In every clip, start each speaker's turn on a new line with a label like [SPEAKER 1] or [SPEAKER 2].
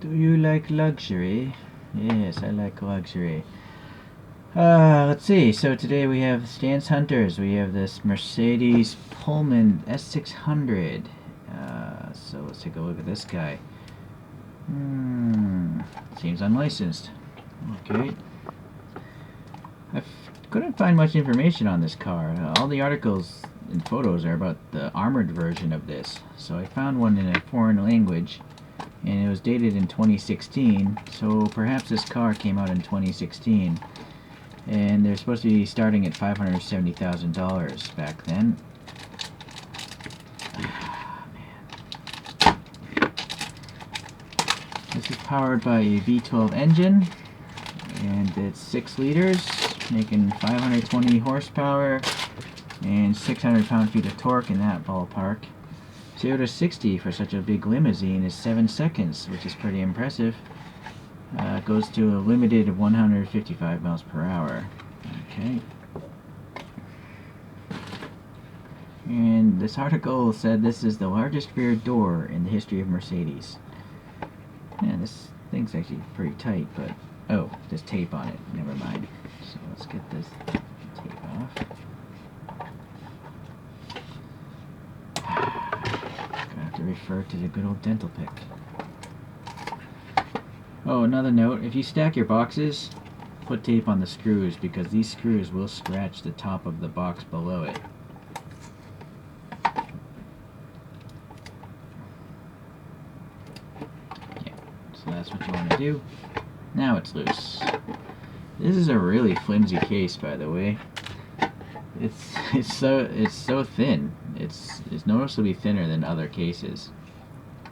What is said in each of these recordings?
[SPEAKER 1] Do you like luxury? Yes, I like luxury. Let's see. So today we have Stance Hunters. We have this Mercedes Pullman S600. So let's take a look at this guy. Seems unlicensed. Okay. Couldn't find much information on this car. All the articles and photos are about the armored version of this. So I found one in a foreign language, and it was dated in 2016. So perhaps this car came out in 2016. And they're supposed to be starting at $570,000 back then. Man. This is powered by a V12 engine, and it's 6 liters, making 520 horsepower and 600 pound-feet of torque in that ballpark. 0 to 60 for such a big limousine is 7 seconds, which is pretty impressive. It goes to a limited 155 miles per hour. Okay. And this article said this is the largest rear door in the history of Mercedes. Yeah, this thing's actually pretty tight, but oh, there's tape on it. Never mind. So let's get this tape off. Gonna have to refer to the good old dental pick. Oh, another note, if you stack your boxes, put tape on the screws, because these screws will scratch the top of the box below it. Yeah, so that's what you want to do. Now it's loose. This is a really flimsy case, by the way. It's so thin. It's noticeably thinner than other cases.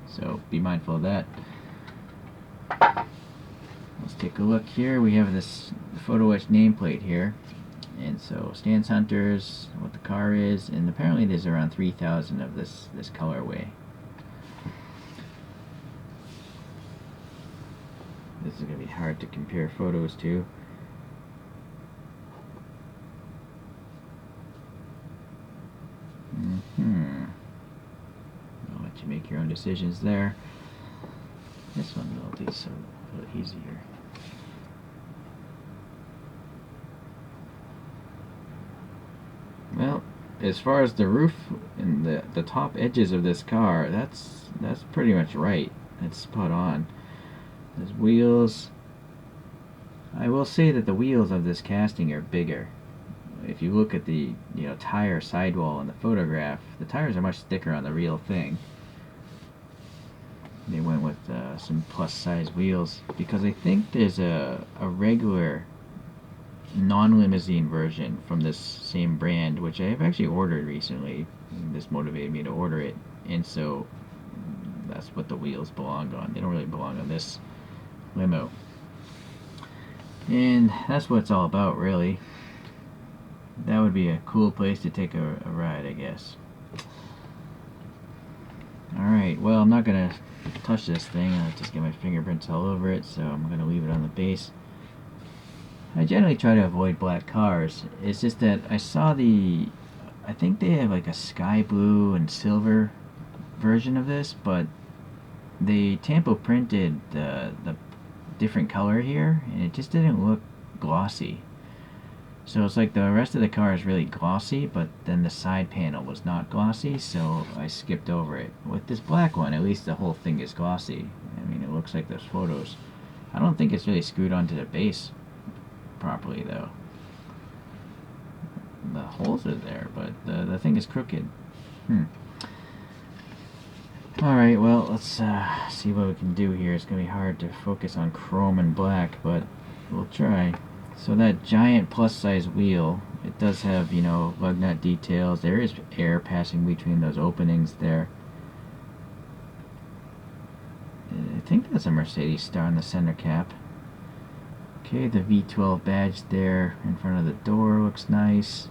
[SPEAKER 1] So be mindful of that. Let's take a look here. We have this photo etched nameplate here, and so Stance Hunters, what the car is, and apparently there's around 3,000 of this colorway. This is gonna be hard to compare photos to. I'll let you make your own decisions there. This one will be so a little easier. Well, as far as the roof and the top edges of this car, that's pretty much right. That's spot on. There's wheels. I will say that the wheels of this casting are bigger. If you look at the tire sidewall in the photograph, the tires are much thicker on the real thing. They went with some plus size wheels, because I think there's a regular non-limousine version from this same brand, which I have actually ordered recently. This motivated me to order it, and so that's what the wheels belong on. They don't really belong on this limo, and that's what it's all about, really. That would be a cool place to take a ride, I guess. Alright, well, I'm not gonna touch this thing. I'll just get my fingerprints all over it, so I'm gonna leave it on the base. I generally try to avoid black cars. It's just that I saw I think they have like a sky blue and silver version of this, but they tampo printed the different color here, and it just didn't look glossy. So it's like the rest of the car is really glossy, but then the side panel was not glossy, so I skipped over it. With this black one, at least the whole thing is glossy. I mean, it looks like those photos. I don't think it's really screwed onto the base properly, though. The holes are there, but the thing is crooked. Alright, well, let's see what we can do here. It's going to be hard to focus on chrome and black, but we'll try. So that giant plus-size wheel, it does have, lug nut details. There is air passing between those openings there. I think that's a Mercedes star in the center cap. Okay, the V12 badge there in front of the door looks nice.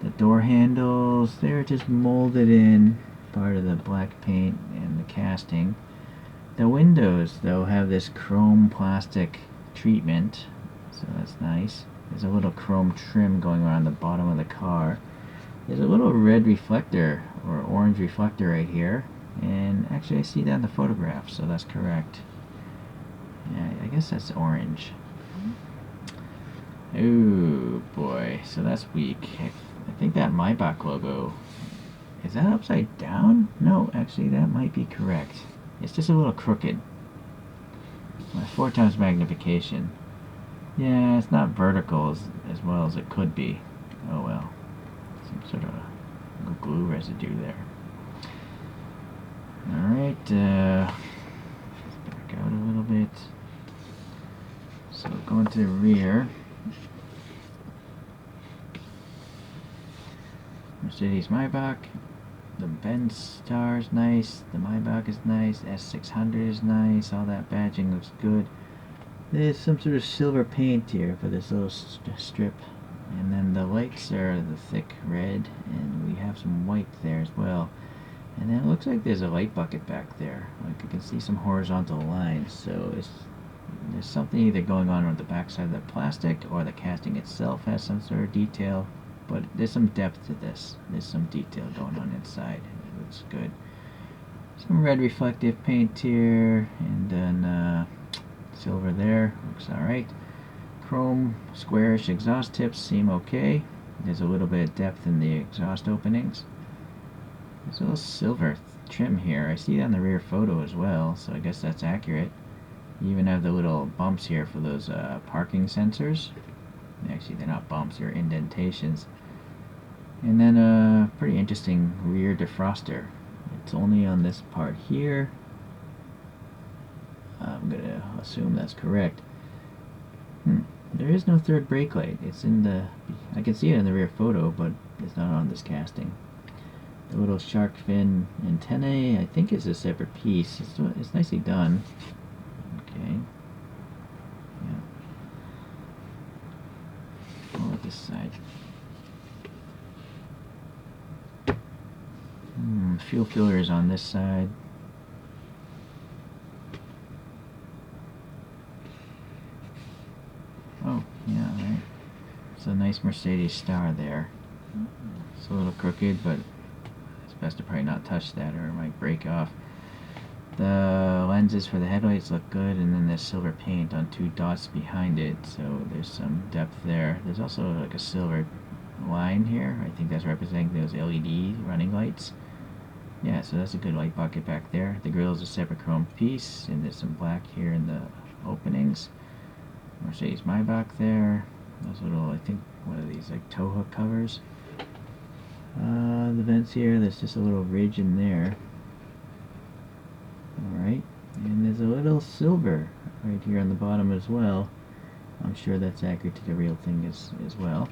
[SPEAKER 1] The door handles, they're just molded in, part of the black paint and the casting. The windows, though, have this chrome plastic treatment, so that's nice. There's a little chrome trim going around the bottom of the car. There's a little red reflector, or orange reflector right here, and actually I see that in the photograph, so that's correct. Yeah, I guess that's orange. Oh boy, so that's weak. I think that Maybach logo, is that upside down? No, actually that might be correct. It's just a little crooked. 4 times magnification. Yeah, it's not vertical as well as it could be. Oh well. Some sort of glue residue there. Alright, back out a little bit. So going to the rear. Mercedes Maybach. The Benz Star is nice. The Maybach is nice. S600 is nice. All that badging looks good. There's some sort of silver paint here for this little strip. And then the lights are the thick red. And we have some white there as well. And then it looks like there's a light bucket back there. Like I can see some horizontal lines. So there's something either going on with the backside of the plastic, or the casting itself has some sort of detail. But there's some depth to this. There's some detail going on inside. It looks good. Some red reflective paint here, and then silver there. Looks alright. Chrome squarish exhaust tips seem okay. There's a little bit of depth in the exhaust openings. There's a little silver trim here. I see it on the rear photo as well, so I guess that's accurate. You even have the little bumps here for those parking sensors. Actually, they're not bumps, they're indentations. And then a pretty interesting rear defroster. It's only on this part here. I'm gonna assume that's correct. There is no third brake light. It's in the... I can see it in the rear photo, but it's not on this casting. The little shark fin antennae, I think, is a separate piece. It's nicely done. Okay. Yeah. All at this side. Fuel filler is on this side. Oh, yeah, right. It's a nice Mercedes star there. It's a little crooked, but it's best to probably not touch that or it might break off. The lenses for the headlights look good, and then there's silver paint on 2 dots behind it, so there's some depth there. There's also like a silver line here. I think that's representing those LED running lights. Yeah, so that's a good light bucket back there. The grille is a separate chrome piece, and there's some black here in the openings. Mercedes Maybach there. Those little, I think, what are these, like tow hook covers? The vents here, there's just a little ridge in there. Alright, and there's a little silver right here on the bottom as well. I'm sure that's accurate to the real thing as well.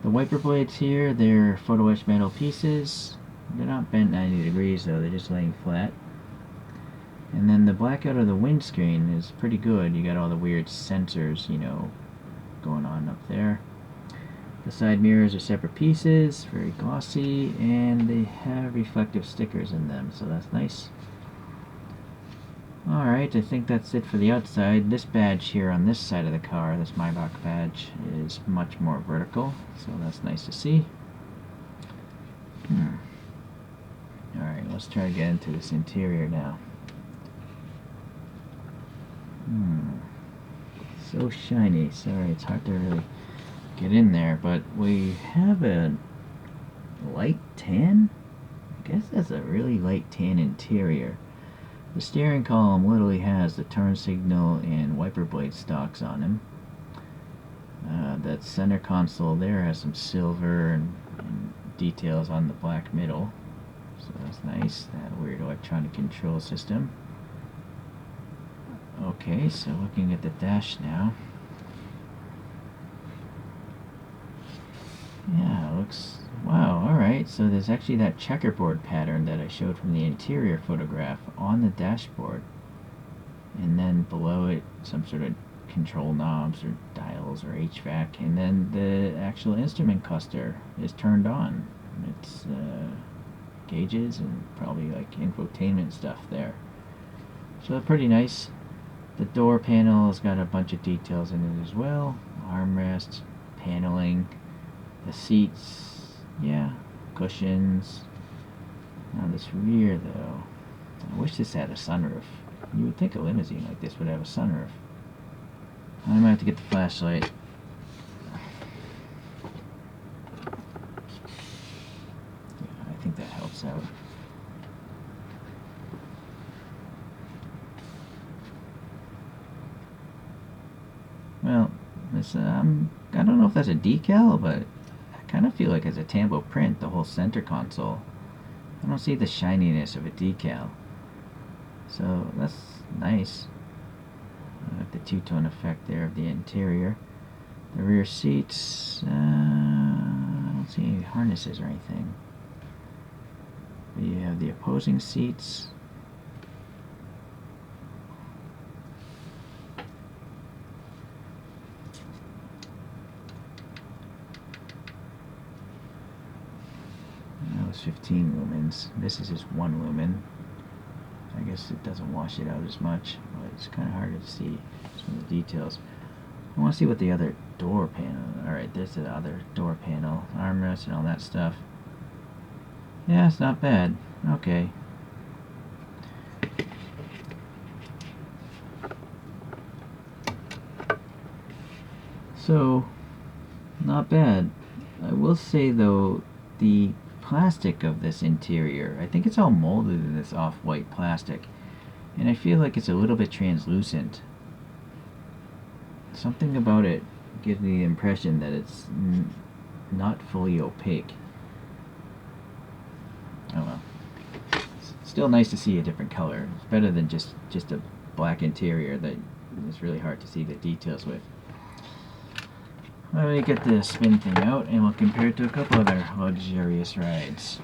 [SPEAKER 1] The wiper blades here, they're photo etched metal pieces. They're not bent 90 degrees though, they're just laying flat. And then the blackout of the windscreen is pretty good. You got all the weird sensors, you know, going on up there. The side mirrors are separate pieces, very glossy, and they have reflective stickers in them, so that's nice. Alright, I think that's it for the outside. This badge here on this side of the car, this Maybach badge, is much more vertical, so that's nice to see. Alright, let's try to get into this interior now. So shiny. Sorry, it's hard to really get in there, but we have a light tan? I guess that's a really light tan interior. The steering column literally has the turn signal and wiper blade stocks on him. That center console there has some silver and details on the black middle, so that's nice. That weird electronic control system. Okay, so looking at the dash now. Yeah, it looks... Wow, alright, so there's actually that checkerboard pattern that I showed from the interior photograph on the dashboard. And then below it, some sort of control knobs or dials or HVAC. And then the actual instrument cluster is turned on. It's gauges and probably like infotainment stuff there. So pretty nice. The door panel has got a bunch of details in it as well. Armrests, paneling, the seats, yeah, cushions. Now this rear though, I wish this had a sunroof. You would think a limousine like this would have a sunroof. I might have to get the flashlight. Yeah, I think that helps out. Well, this I don't know if that's a decal, but I kind of feel like it's a Tambo print, the whole center console. I don't see the shininess of a decal. So that's nice. I like the two-tone effect there of the interior. The rear seats, I don't see any harnesses or anything. But you have the opposing seats. That was 15 lumens. This is just 1 lumen. I guess it doesn't wash it out as much, but it's kind of harder to see some of the details. I want to see what the other door panel. Alright, there's the other door panel, armrest and all that stuff. Yeah, it's not bad. Okay. So, not bad. I will say though, the plastic of this interior, I think it's all molded in this off-white plastic, and I feel like it's a little bit translucent. Something about it gives me the impression that it's not fully opaque. Oh well. It's still nice to see a different color. It's better than just a black interior that is really hard to see the details with. Let me get the spin thing out and we'll compare it to a couple other luxurious rides.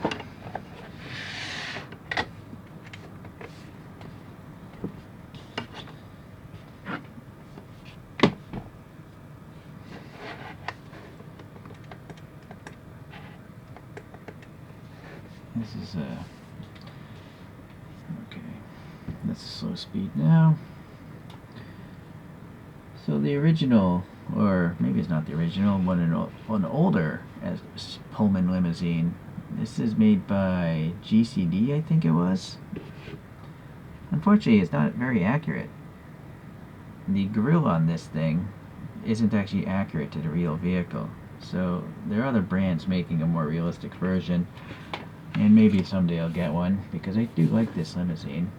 [SPEAKER 1] This is okay. That's a slow speed now. So the original, or maybe it's not the original, one older Pullman limousine. This is made by GCD, I think it was. Unfortunately, it's not very accurate. The grille on this thing isn't actually accurate to the real vehicle. So there are other brands making a more realistic version, and maybe someday I'll get one because I do like this limousine.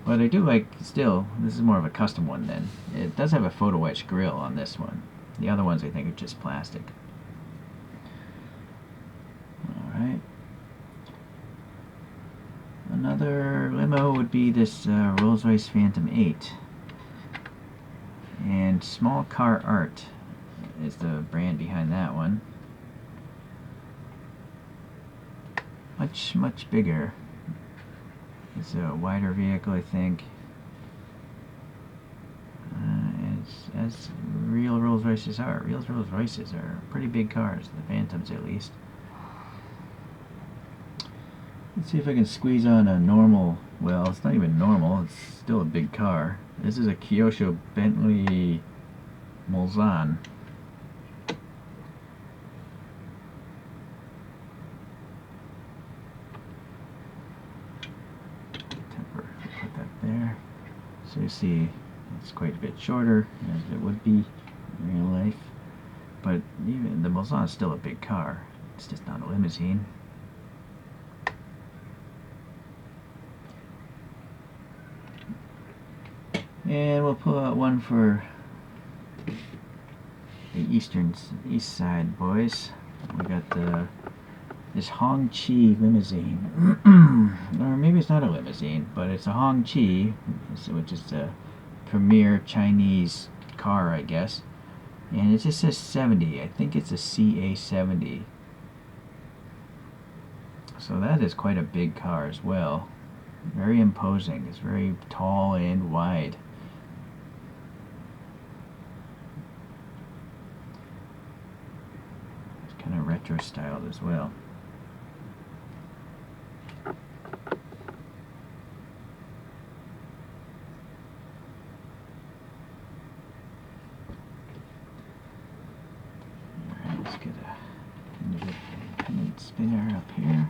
[SPEAKER 1] But I do like, still, this is more of a custom one then. It does have a photo etch grille on this one. The other ones I think are just plastic. Alright. Another limo would be this Rolls-Royce Phantom 8. And Small Car Art is the brand behind that one. Much bigger. It's a wider vehicle, I think. As real Rolls Royces are. Real Rolls Royces are pretty big cars, the Phantoms at least. Let's see if I can squeeze on a normal. Well, it's not even normal, it's still a big car. This is a Kyosho Bentley Mulsanne. Put that there. So you see it's quite a bit shorter as it would be in real life. But even the Mulsanne is still a big car. It's just not a limousine. And we'll pull out one for the east side boys. We got this Hongqi limousine. Or maybe it's not a limousine, but it's a Hongqi, which is a premier Chinese car, I guess. And it just says 70. I think it's a CA70. So that is quite a big car as well. Very imposing. It's very tall and wide. It's kind of retro styled as well. Alright, let's get a independent spinner up here.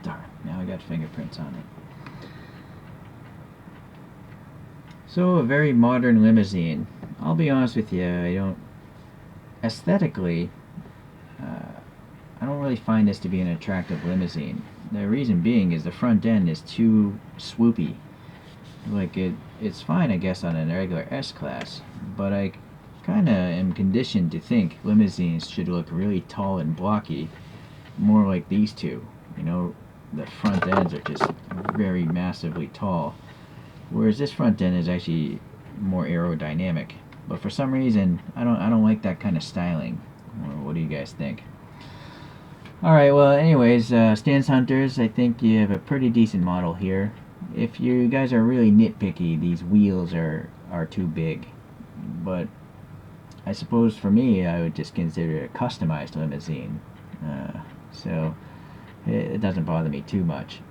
[SPEAKER 1] Darn. got fingerprints on it. So, a very modern limousine. I'll be honest with you, I don't... Aesthetically, I don't really find this to be an attractive limousine. The reason being is the front end is too swoopy. Like, it's fine, I guess, on a regular S-Class, but I kind of am conditioned to think limousines should look really tall and blocky, more like these two. You know, the front ends are just very massively tall, whereas this front end is actually more aerodynamic. But for some reason, I don't like that kind of styling. What do you guys think? Alright, well, anyways, Stance Hunters, I think you have a pretty decent model here. If you guys are really nitpicky, these wheels are too big. But I suppose for me, I would just consider it a customized limousine. So it doesn't bother me too much.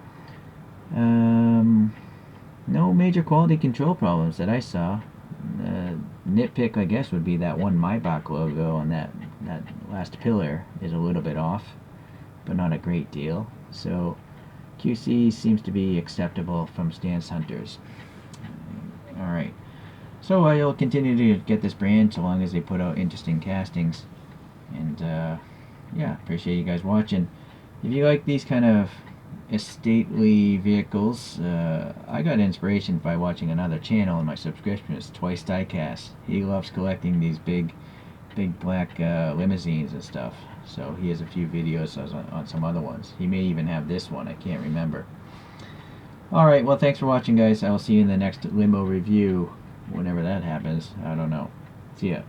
[SPEAKER 1] No major quality control problems that I saw. Nitpick, I guess, would be that one Maybach logo on that last pillar is a little bit off, but not a great deal. So QC seems to be acceptable from Stance Hunters. Alright, so you'll continue to get this brand so long as they put out interesting castings. And yeah, appreciate you guys watching. If you like these kind of estately vehicles, I got inspiration by watching another channel, and my subscription is Twice Diecast. He loves collecting these big black limousines and stuff, so he has a few videos on some other ones. He may even have this one, I can't remember. Alright, well, thanks for watching, guys. I will see you in the next limo review, whenever that happens. I don't know. See ya.